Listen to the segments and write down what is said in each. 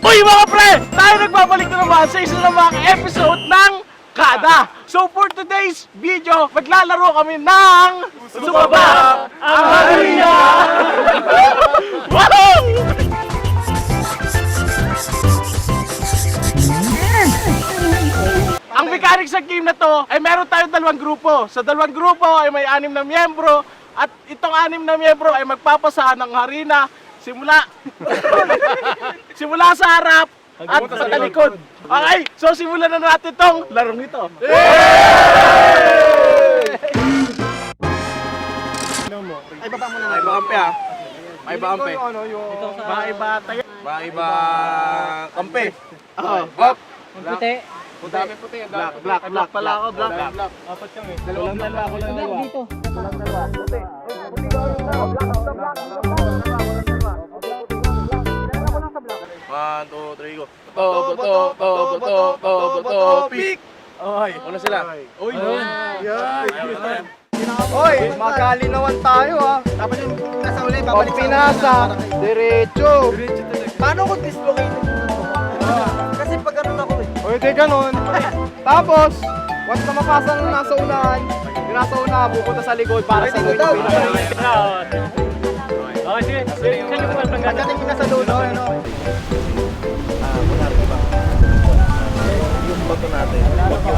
Uy mga pre! Tayo nagbabalik na naman sa isa namang episode ng Kada. So for today's video, maglalaro kami ng Sumaba ang Harina! Wow! Ang mechanics sa game na to ay meron tayong dalawang grupo. Sa dalawang grupo ay may 6 na miyembro at itong 6 na miyembro ay magpapasahan ng harina simula sa harap at sa talikod. Okay, so simulan na natin itong larong ito. Ay, baba muna na. May iba kampe ah. May iba kampe. Maiba tayo. May iba kampe. Hop. Puti. Dami puti. Black pala ako, black. Apat yung eh. Walang dalawa. Dito. One, two, three, go. Boto, pick! Oy. Una sila. Uy. Hoy, magkalinawan tayo ha. Dapat yung nasa uli, babalik sa pinasa. Diretso. Paano ko dislocate? Kasi pag ganun ako eh. O hindi ganun. Tapos, once na mapasang nasa unahan, yung nasa unahan, pupunta sa likod para sa likod yung pinaka. Okay, sige. Saan yung mga panggalan? Pagdating kita sa dulo, ano? Yung bato natin.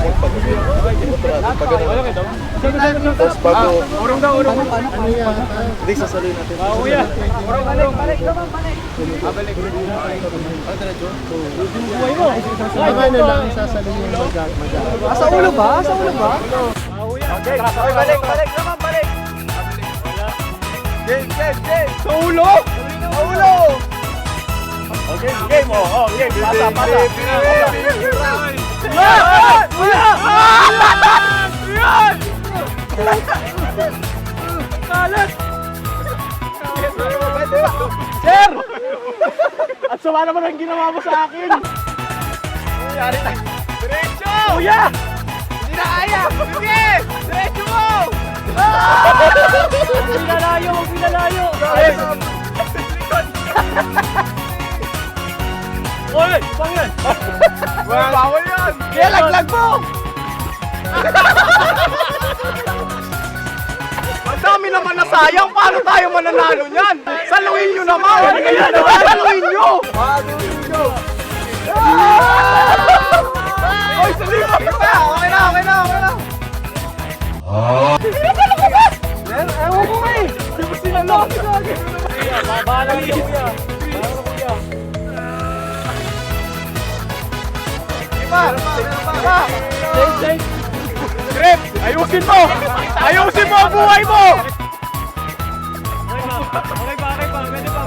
Pag ganun. Tapos bago. Urong daw, urong. Hindi, sasaluhin natin. Uya. Urong, balik. Ano diretso? Buhay mo. Ano lang, sasaluhin yung mag- Sa ulo ba? Sa ulo ba? Okay. Okay, balik. Naman, balik. Game. Sa ulo! Sa ulo! Okay, game mo. Oh, game. Pasa. Kalat! Sir! At sama naman ang ginawa mo sa akin! Diretso! Kuya! Hindi na kaya! Sige! Diretso mo! Huwag pinalayo! Oy! Pangyan! Bawal yan! Kaya laglag mo! Ang dami naman na sayang, paano tayo mananalo niyan? Saluhin nyo naman! Saluhin nyo! Oy, saluhin mo! Okay na! Ewan ko nga eh! Di ba sinalo? Bahala na kuya! Iba! Grip! Ayusin mo! Ayusin mo ang buhay mo! Okay pa. Pwede pa.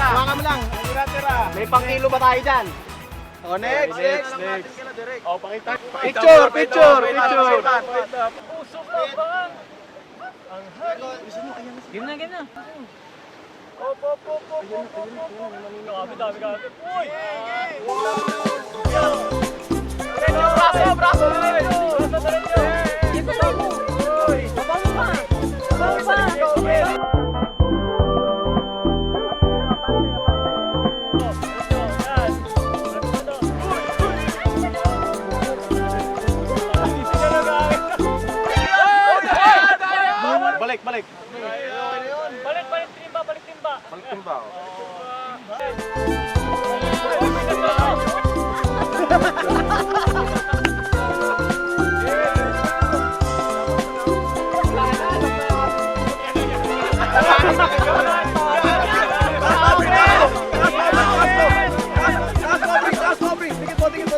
Baka mo lang. May pang-kilo ba tayo dyan? O, next. Oh, pakita. Picture! Usok na bang? Game na. Op. Dami. Uy! Braso! Balik. Balik timba. Balik timba ako.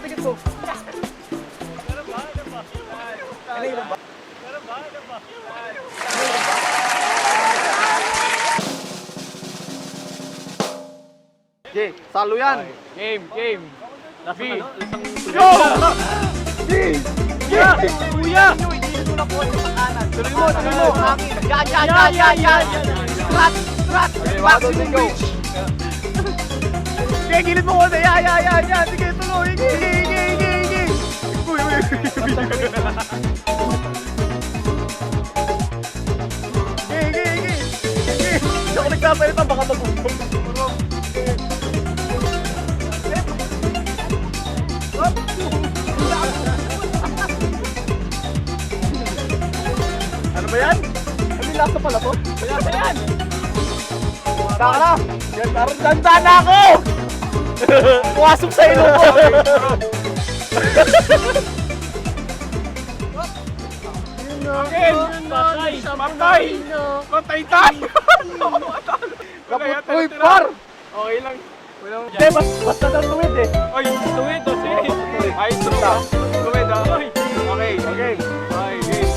Dikit po. Okay, salo yan! Game. Lafi. Yo! Kuya! Tuloy mo. Yan. Strat. Maximum reach. Sige, gilid mo ko na! Yan! Sige, tuloy! Higi! Uy! Hindi ako nagsasalita, baka magutom. ba yan? Hindi lasa pala to. Lasa yan! Taka na. Yan, parang tanda na ako! Pumasok sa ilong ko. Akin! Patay! Patay! Patay tayo! Uy, par! Okay lang. Walang... Hindi, basta daw tuwid eh. Ay, tuwid o sige. Ayos to ka. Tuwid o. Okay, okay. Okay, game.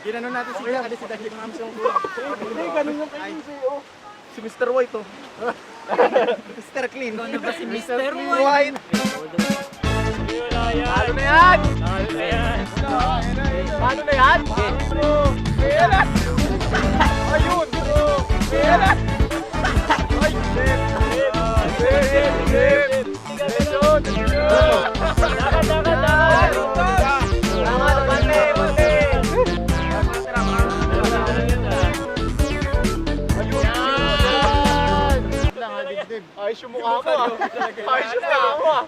Ginanon natin si Jack, si Dahil ng Amsong Kuya. Hindi, ganun yung kayo sa'yo. Si Mr. White to. Mr. Clean. Ano ba si Mr. White. Ano na yan? Ano na yan? Ano na yan? Ayan na! Ayun! Ayan na! Ay! Ayos yung mukha mo ah! Ayos yung mukha mo ah!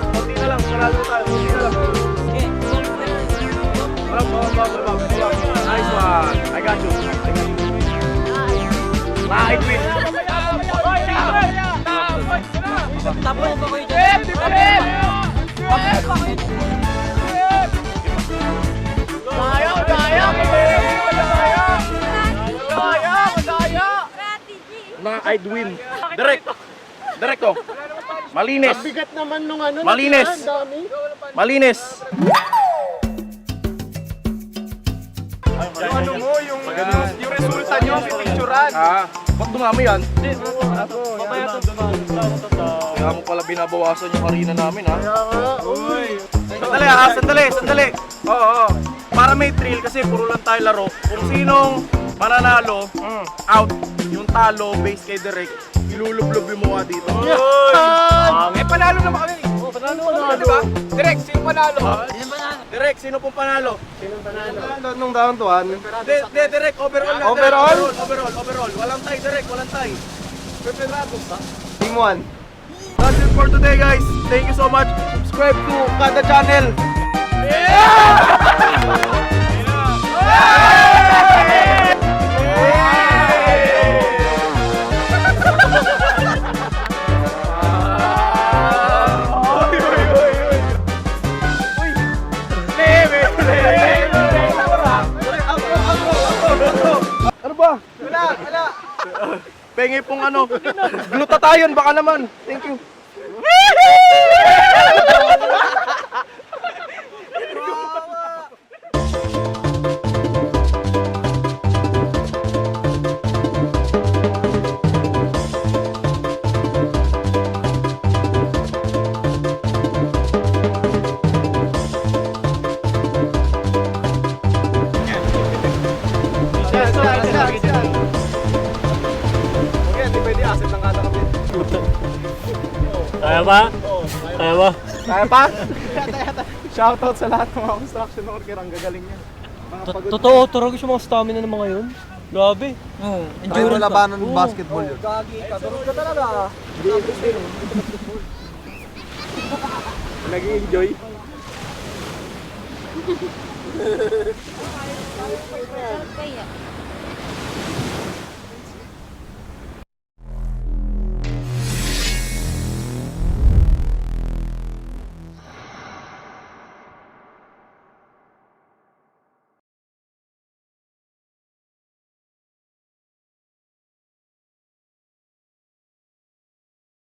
Kunti na lang, panalo tayo. Kunti na lang. Nice one! I got you. Mahit win! Tapos pa kayo dyan. Tapos pa kayo dyan. Daya! Daya! Daya! Mga I'd win. Direct! Direct to! Malinis! Bigat naman nung ano. Malinis! Malinis! Yung ano mo, yung resulta nyo, pipicturan. Ba't dumami yan? Kaya mo pala binabawasan yung harina namin ha? Sandali sandali. Oo. Para may thrill kasi puro lang tayo laro. Kung sinong mananalo, out. Yung talo, base kay Direk, ilulublob yung mukha dito. Panalo naman kami. Panalo kami, di ba? Direk, sino panalo? Direk, sino pong panalo? Nung down to one. Direk, overall na. Overall? Overall. Walang tie, Direk, walang tie. Pepedrados ba? Team 1. That's it for today, guys. Thank you so much. Subscribe to Kada Channel. Ano ba? Wala. Pengi pong ano, glutathione baka naman. Thank you. Okay, hindi pwede asset ng kada kami. Kaya ba? Kaya ba? Kaya pa? Shoutout sa lahat ng mga construction worker. Ang gagaling niya. Mga pagod. Totoo, turog yung mga stamina ng mga yun. Grabe. Oo, Try mo endurance pa. labanan ng basketball yun. Nag-enjoy. Kaya.